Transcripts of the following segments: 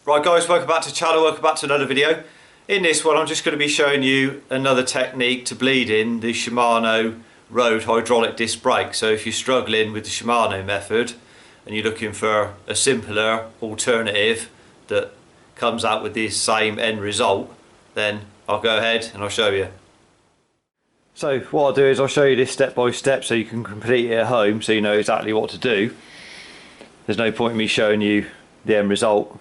Right guys, welcome back to the channel, welcome back to another video. In this one I'm just going to be showing you another technique to bleed in the Shimano road hydraulic disc brake. So if you're struggling with the Shimano method and you're looking for a simpler alternative that comes out with the same end result, then I'll go ahead and I'll show you. So what I'll do is I'll show you this step by step so you can complete it at home so you know exactly what to do. There's no point in me showing you the end result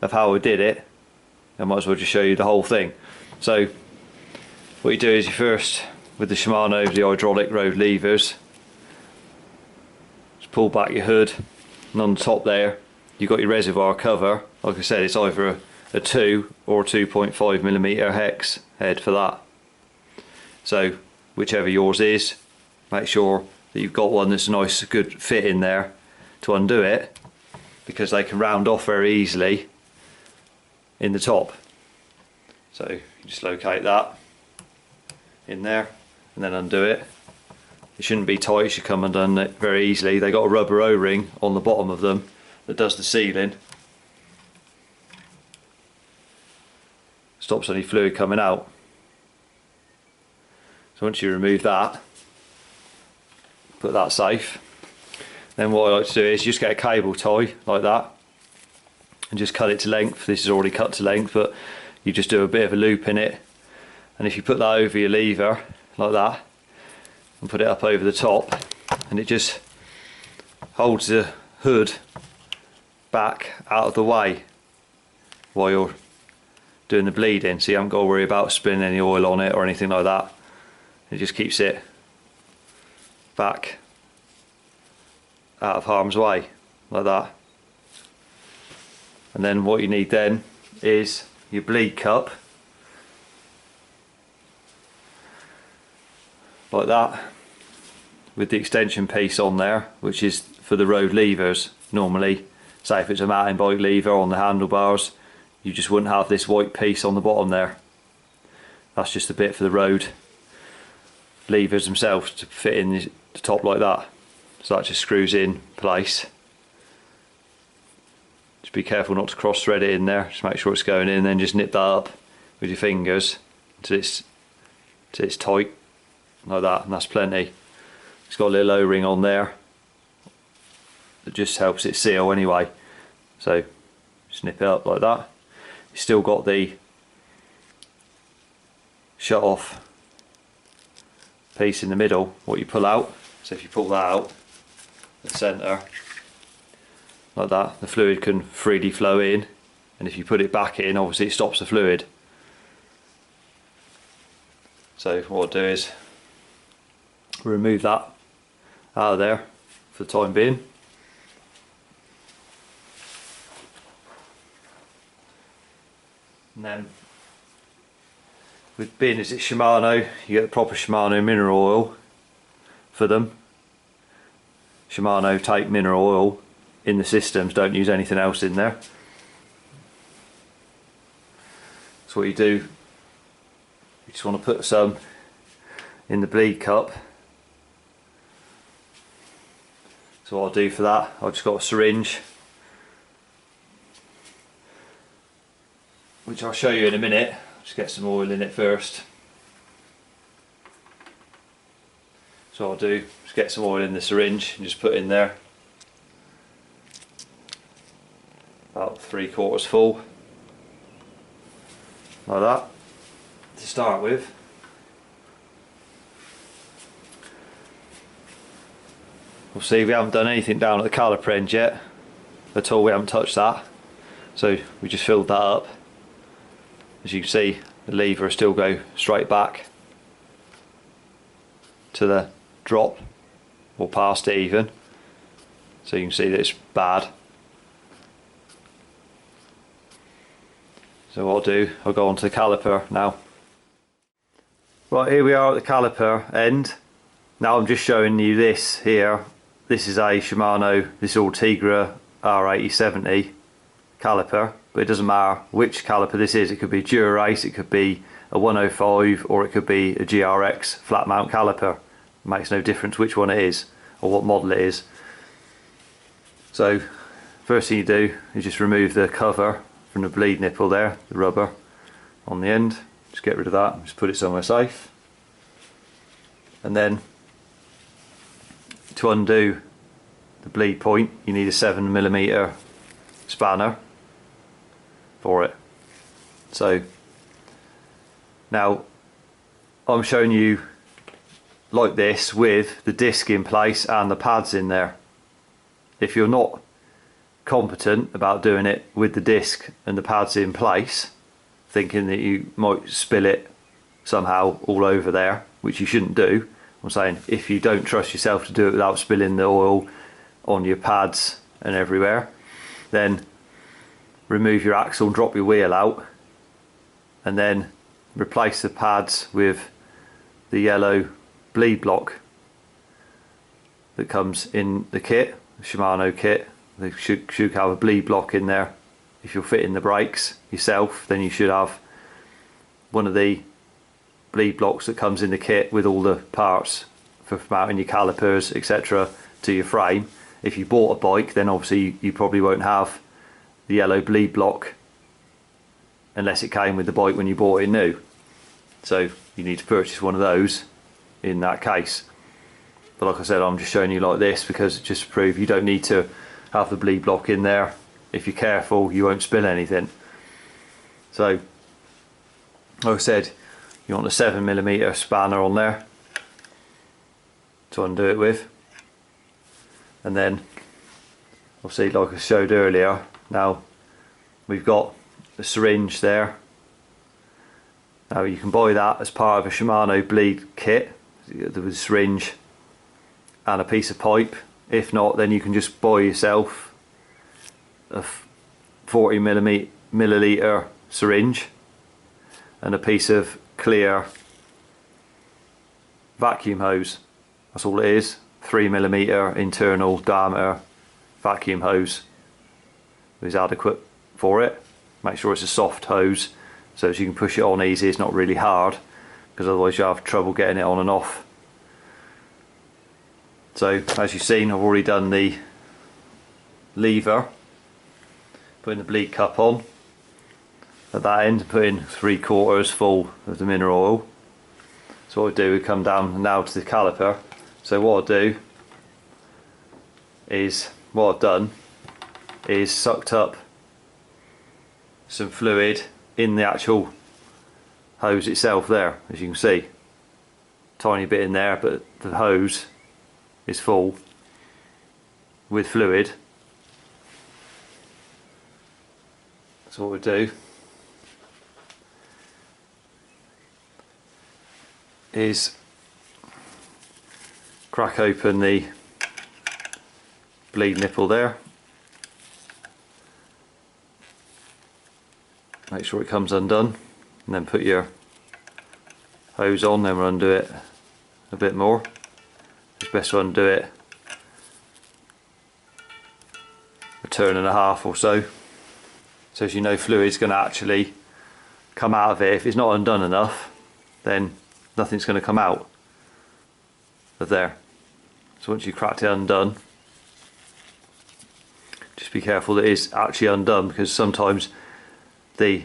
of how I did it. I might as well just show you the whole thing. So what you do is you first, with the Shimano, the hydraulic road levers, just pull back your hood, and on the top there you've got your reservoir cover. Like I said, it's either a 2 or 2.5mm hex head for that. So whichever yours is, make sure that you've got one that's a nice good fit in there to undo it, because they can round off very easily in the top. So you just locate that in there and then undo it. It shouldn't be tight, it should come undone it very easily. They got a rubber O-ring on the bottom of them that does the sealing, stops any fluid coming out. So once you remove that, put that safe, then what I like to do is just get a cable tie like that and just cut it to length. This is already cut to length, but you just do a bit of a loop in it, and if you put that over your lever like that and put it up over the top, and it just holds the hood back out of the way while you're doing the bleeding, so you haven't got to worry about spilling any oil on it or anything like that. It just keeps it back out of harm's way like that. And then what you need then is your bleed cup like that, with the extension piece on there, which is for the road levers. Normally, say if it's a mountain bike lever on the handlebars, you just wouldn't have this white piece on the bottom there. That's just a bit for the road levers themselves to fit in the top like that. So that just screws in place. Just be careful not to cross thread it in there, just make sure it's going in, and then just nip that up with your fingers till it's tight like that, and that's plenty. It's got a little O-ring on there that just helps it seal anyway, so just nip it up like that. You've still got the shut off piece in the middle, what you pull out. So if you pull that out the centre like that, the fluid can freely flow in, and if you put it back in, obviously it stops the fluid. So what I'll do is remove that out of there for the time being. And then, with being as it's Shimano, you get the proper Shimano mineral oil for them. Shimano take mineral oil in the systems, don't use anything else in there. So what you do, you just want to put some in the bleed cup. So what I'll do for that, I've just got a syringe, which I'll show you in a minute. Just get some oil in it first. So I'll do, just get some oil in the syringe and just put in there about 3/4 full like that to start with. We'll see, we haven't done anything down at the caliper end yet at all, we haven't touched that, so we just filled that up. As you can see, the lever will still go straight back to the drop, or past it even, so you can see that it's bad. So what I'll do, I'll go on to the caliper now. Right, here we are at the caliper end. Now I'm just showing you this here. This is a Shimano, this is Ultegra R8070 caliper, but it doesn't matter which caliper this is. It could be Dura-Ace, it could be a 105, or it could be a GRX flat mount caliper. It makes no difference which one it is or what model it is. So first thing you do is just remove the cover from the bleed nipple there, the rubber on the end. Just get rid of that, just put it somewhere safe. And then to undo the bleed point you need a 7mm spanner for it. So now I'm showing you like this with the disc in place and the pads in there. If you're not competent about doing it with the disc and the pads in place, thinking that you might spill it somehow all over there, which you shouldn't do, I'm saying if you don't trust yourself to do it without spilling the oil on your pads and everywhere, then remove your axle and drop your wheel out, and then replace the pads with the yellow bleed block that comes in the kit, the Shimano kit. They should have a bleed block in there. If you're fitting the brakes yourself, then you should have one of the bleed blocks that comes in the kit with all the parts for mounting your calipers, etc., to your frame. If you bought a bike, then obviously you probably won't have the yellow bleed block unless it came with the bike when you bought it new. So you need to purchase one of those in that case. But like I said, I'm just showing you like this because just to prove you don't need to have the bleed block in there. If you're careful, you won't spill anything. So like I said, you want a 7mm spanner on there to undo it with, and then obviously like I showed earlier, now we've got the syringe there. Now you can buy that as part of a Shimano bleed kit with a syringe and a piece of pipe. If not, then you can just buy yourself a 40mm syringe and a piece of clear vacuum hose. That's all it is, 3mm internal diameter vacuum hose is adequate for it. Make sure it's a soft hose so as you can push it on easy, it's not really hard, because otherwise you'll have trouble getting it on and off. So as you've seen, I've already done the lever, putting the bleed cup on at that end, putting 3/4 full of the mineral oil. So what I do, we come down now to the caliper. So what I do is, what I've done is sucked up some fluid in the actual hose itself there, as you can see. Tiny bit in there, but the hose is full with fluid. So what we do is crack open the bleed nipple there, make sure it comes undone, and then put your hose on. Then we'll undo it a bit more. It's best to undo it a turn and a half or so, so as you know fluid's going to actually come out of it. If it's not undone enough, then nothing's going to come out of there. So once you've cracked it undone, just be careful that it is actually undone, because sometimes the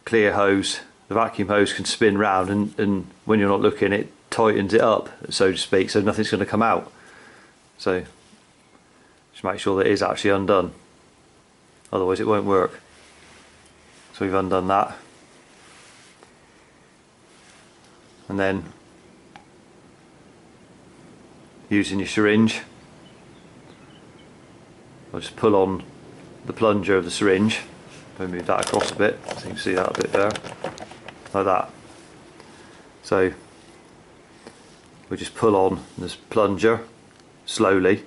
clear hose, the vacuum hose, can spin round, and when you're not looking it tightens it up, so to speak, so nothing's going to come out. So just make sure that it is actually undone, otherwise it won't work. So we've undone that, and then using your syringe, I'll just pull on the plunger of the syringe. I'll move that across a bit so you can see that a bit there, like that. So we just pull on this plunger slowly,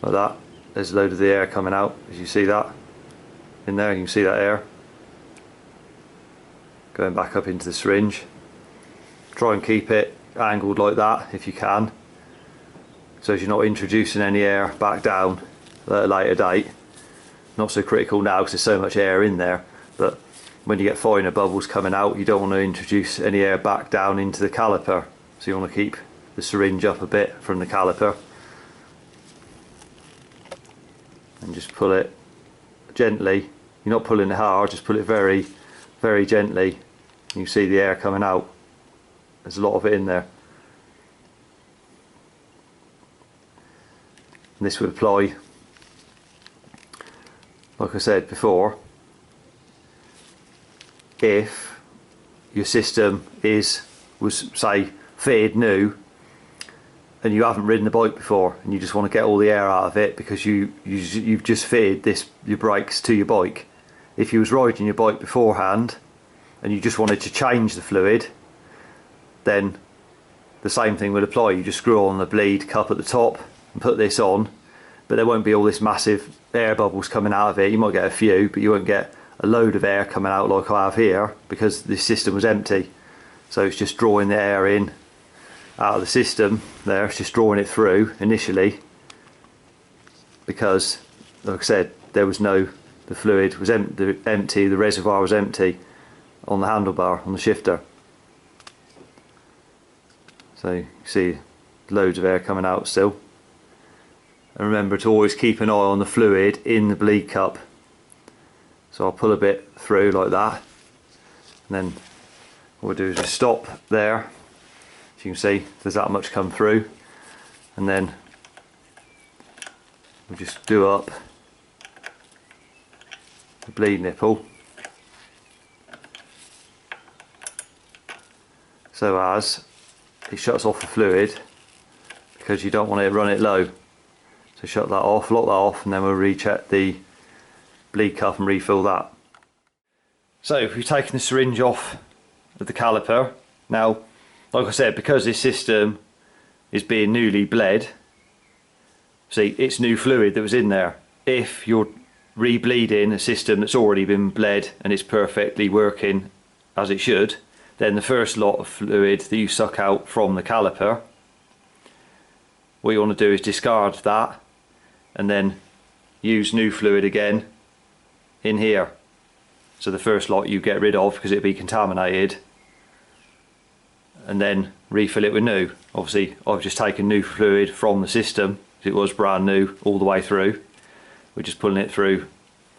like that. There's a load of the air coming out, as you see that in there. You can see that air going back up into the syringe. Try and keep it angled like that if you can, so as you're not introducing any air back down at a later date. Not so critical now because there's so much air in there, but when you get finer bubbles coming out, you don't want to introduce any air back down into the caliper, so you want to keep the syringe up a bit from the caliper and just pull it gently. You're not pulling it hard, just pull it very, very gently. You can see the air coming out. There's a lot of it in there. And this would apply, like I said before, if your system was say fitted new and you haven't ridden the bike before and you just want to get all the air out of it because you've just fitted your brakes to your bike. If you was riding your bike beforehand and you just wanted to change the fluid, then the same thing would apply. You just screw on the bleed cup at the top and put this on, but there won't be all this massive air bubbles coming out of it. You might get a few, but you won't get a load of air coming out like I have here because this system was empty. So it's just drawing the air in out of the system there. It's just drawing it through initially because, like I said, there was no, the fluid was empty, the reservoir was empty on the handlebar, on the shifter. So you see loads of air coming out still. And remember to always keep an eye on the fluid in the bleed cup. So I'll pull a bit through like that, and then what we'll do is just stop there. As you can see, there's that much come through, and then we'll just do up the bleed nipple so as it shuts off the fluid, because you don't want to run it low. So shut that off, lock that off, and then we'll recheck the bleed cup and refill that. So if we've taken the syringe off of the caliper, now like I said, because this system is being newly bled, see, it's new fluid that was in there. If you're rebleeding a system that's already been bled and it's perfectly working as it should, then the first lot of fluid that you suck out from the caliper, what you want to do is discard that and then use new fluid again in here. So the first lot you get rid of because it'll be contaminated, and then refill it with new. Obviously I've just taken new fluid from the system, it was brand new all the way through. We're just pulling it through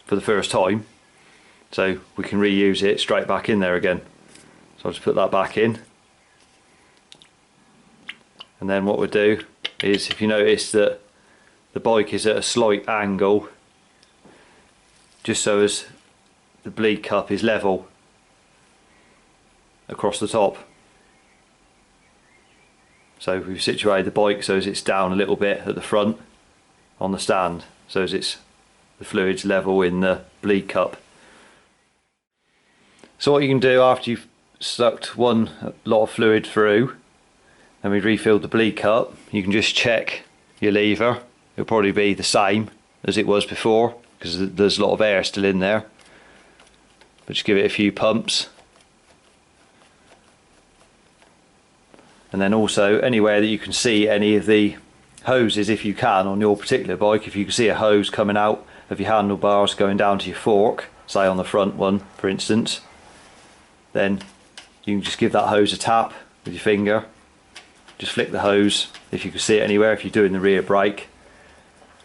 for the first time, so we can reuse it straight back in there again. So I'll just put that back in, and then what we'll do is, if you notice that the bike is at a slight angle, just so as the bleed cup is level across the top. So we've situated the bike so as it's down a little bit at the front on the stand, so as the fluid's level in the bleed cup. So what you can do after you've sucked one lot of fluid through and we've refilled the bleed cup, you can just check your lever. It'll probably be the same as it was before because there's a lot of air still in there, but just give it a few pumps. And then also anywhere that you can see any of the hoses, if you can, on your particular bike, if you can see a hose coming out of your handlebars going down to your fork, say on the front one for instance, then you can just give that hose a tap with your finger. Just flick the hose if you can see it anywhere. If you're doing the rear brake,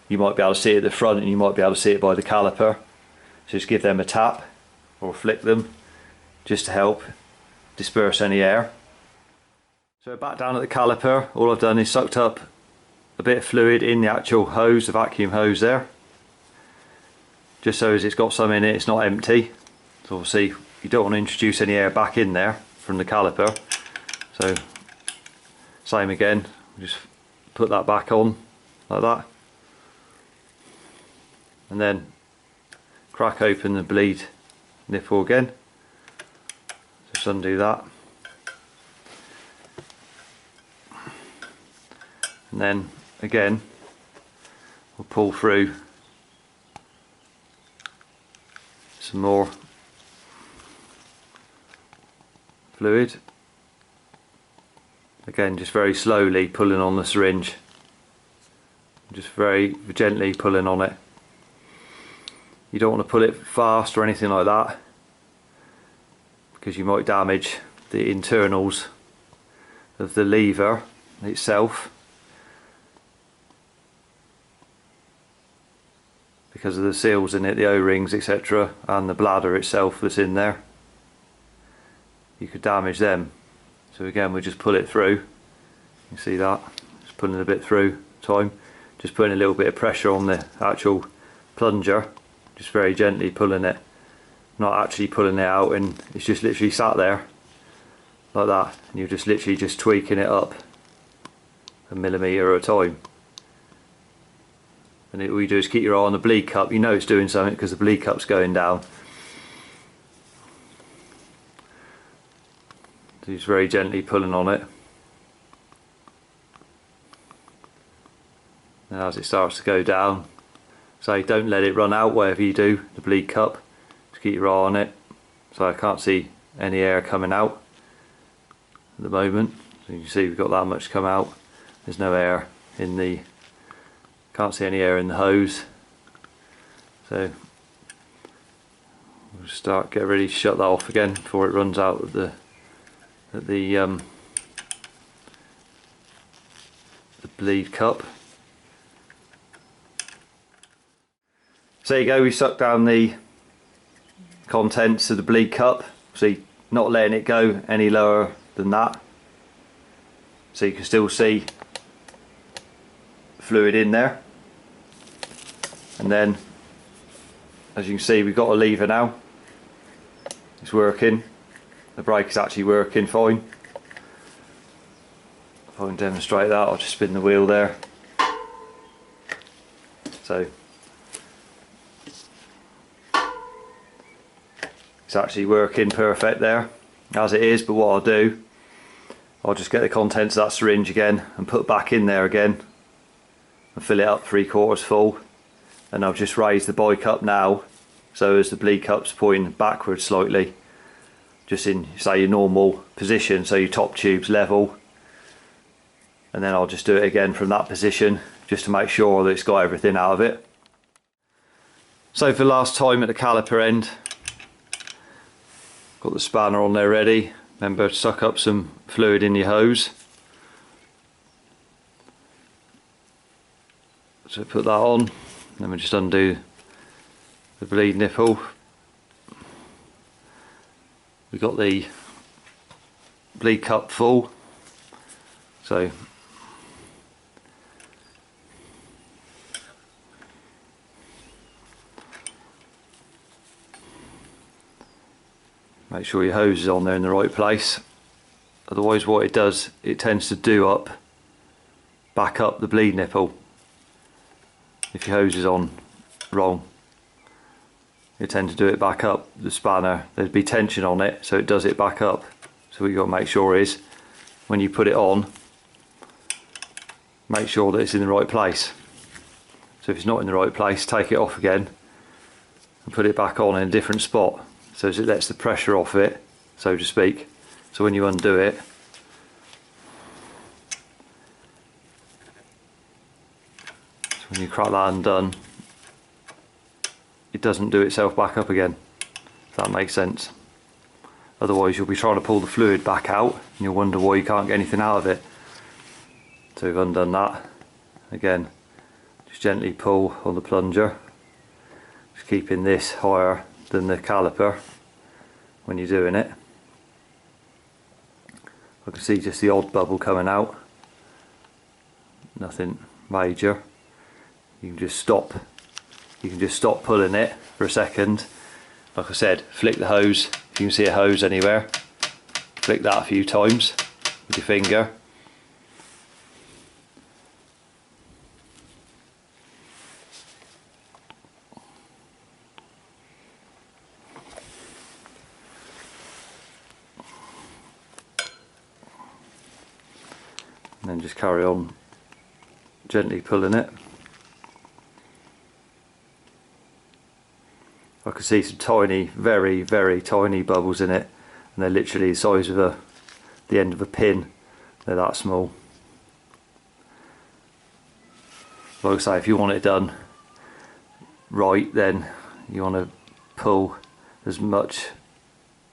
you might be able to see it at the front and you might be able to see it by the caliper. So just give them a tap or flick them just to help disperse any air. So back down at the caliper, all I've done is sucked up a bit of fluid in the actual hose, the vacuum hose there, just so as it's got some in it, it's not empty. So obviously you don't want to introduce any air back in there from the caliper. So same again, just put that back on like that, and then crack open the bleed nipple again. Just undo that, and then again we'll pull through some more fluid. Again, just very slowly pulling on the syringe, just very gently pulling on it. You don't want to pull it fast or anything like that because you might damage the internals of the lever itself, because of the seals in it, the O-rings, etc., and the bladder itself that's in there. You could damage them. So again, we just pull it through. You see that? Just pulling a bit through time. Just putting a little bit of pressure on the actual plunger, just very gently pulling it, not actually pulling it out, and it's just literally sat there like that, and you're just literally just tweaking it up a millimetre at a time. And all you do is keep your eye on the bleed cup. You know it's doing something because the bleed cup's going down. So just very gently pulling on it. And as it starts to go down, so don't let it run out whatever you do, the bleed cup. Just keep your eye on it. So I can't see any air coming out at the moment. So you can see we've got that much come out. There's no air in the, can't see any air in the hose. So we'll get ready to shut that off again before it runs out of the bleed cup. So there you go, we sucked down the contents of the bleed cup. See, not letting it go any lower than that. So you can still see fluid in there. And then, as you can see, we've got a lever now. It's working. The brake is actually working fine. If I can demonstrate that, I'll just spin the wheel there. So it's actually working perfect there as it is, but what I'll do, I'll just get the contents of that syringe again and put back in there again and fill it up 3/4 full, and I've just raised the bike up now, so as the bleed cup's pointing backwards slightly, just in say your normal position, so your top tube's level, and then I'll just do it again from that position just to make sure that it's got everything out of it. So for the last time at the caliper end, got the spanner on there ready. Remember to suck up some fluid in your hose. So put that on, then we just undo the bleed nipple. We've got the bleed cup full, so make sure your hose is on there in the right place. Otherwise what it does, it tends to back up the bleed nipple. If your hose is on wrong, you tend to do it back up the spanner. There'd be tension on it, so it does it back up. So what you've got to make sure is, when you put it on, make sure that it's in the right place. So if it's not in the right place, take it off again and put it back on in a different spot, so as it lets the pressure off it, so to speak. So when you undo it, so when you crack that undone, it doesn't do itself back up again, if that makes sense. Otherwise you'll be trying to pull the fluid back out and you'll wonder why you can't get anything out of it. So we've undone that. Again, just gently pull on the plunger, just keeping this higher than the caliper when you're doing it. I can see just the odd bubble coming out, nothing major. You can just stop pulling it for a second. Like I said, flick the hose. If you can see a hose anywhere, flick that a few times with your finger. And then just carry on gently pulling it. I can see some tiny, very, very tiny bubbles in it, and they're literally the size of the end of a pin. They're that small. Like I say, if you want it done right, then you want to pull as much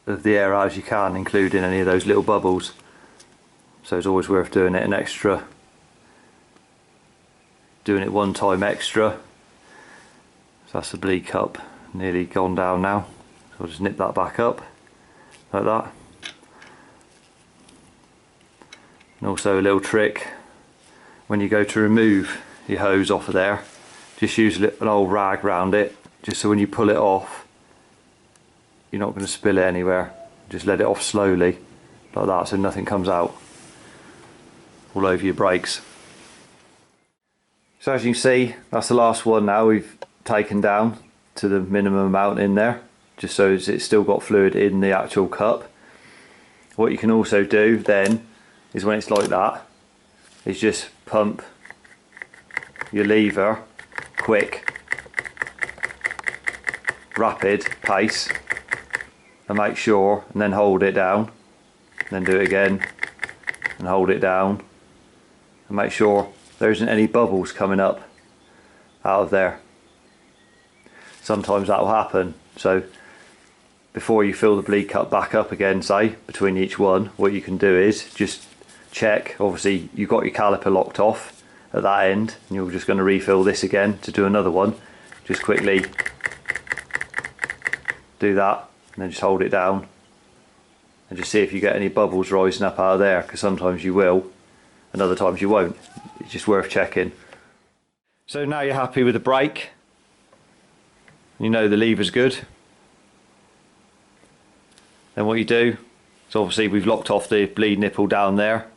of the air out as you can, including any of those little bubbles. So it's always worth doing it doing it one time extra, So that's the bleed cup nearly gone down now. So I'll just nip that back up like that. And also a little trick, when you go to remove your hose off of there, just use an old rag round it, just so when you pull it off you're not going to spill it anywhere. Just let it off slowly like that, so nothing comes out all over your brakes. So as you can see, that's the last one now we've taken down to the minimum amount in there, just so it's still got fluid in the actual cup. What you can also do then is, when it's like that, is just pump your lever quick, rapid pace, and make sure, and then hold it down, and then do it again and hold it down, and make sure there isn't any bubbles coming up out of there. Sometimes that will happen, so before you fill the bleed cup back up again, say between each one, what you can do is just check. Obviously you've got your caliper locked off at that end, and you're just going to refill this again to do another one. Just quickly do that and then just hold it down and just see if you get any bubbles rising up out of there, because sometimes you will and other times you won't. It's just worth checking. So now you're happy with the brake, you know the lever's good, then what you do is, obviously we've locked off the bleed nipple down there,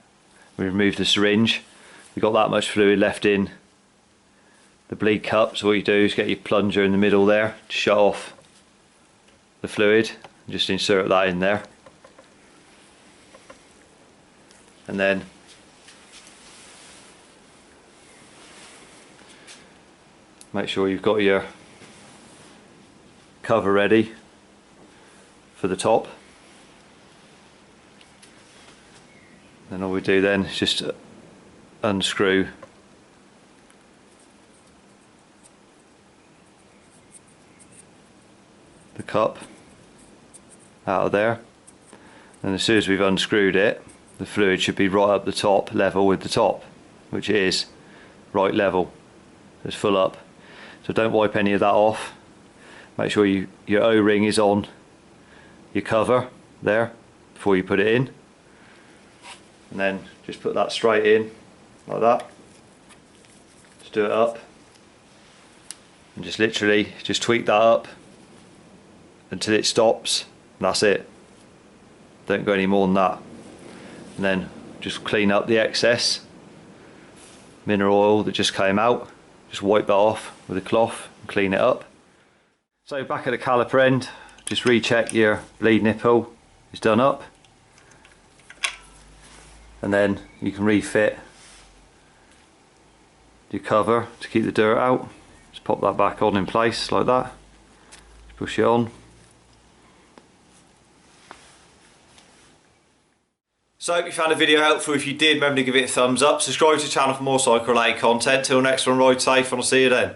we removed the syringe, we've got that much fluid left in the bleed cup, so what you do is get your plunger in the middle there to shut off the fluid, and just insert that in there, and then make sure you've got your cover ready for the top. Then all we do then is just unscrew the cup out of there, and as soon as we've unscrewed it, the fluid should be right up the top, level with the top, which it is right level, it's full up. So don't wipe any of that off. Make sure your O-ring is on your cover there before you put it in, and then just put that straight in like that. Just do it up and just literally just tweak that up until it stops, and that's it. Don't go any more than that. And then just clean up the excess mineral oil that just came out, just wipe that off with a cloth and clean it up. So back at the caliper end, just recheck your bleed nipple is done up, and then you can refit your cover to keep the dirt out. Just pop that back on in place like that, just push it on. So I hope you found the video helpful. If you did, remember to give it a thumbs up, subscribe to the channel for more cycle related content. Till next one, ride safe and I'll see you then.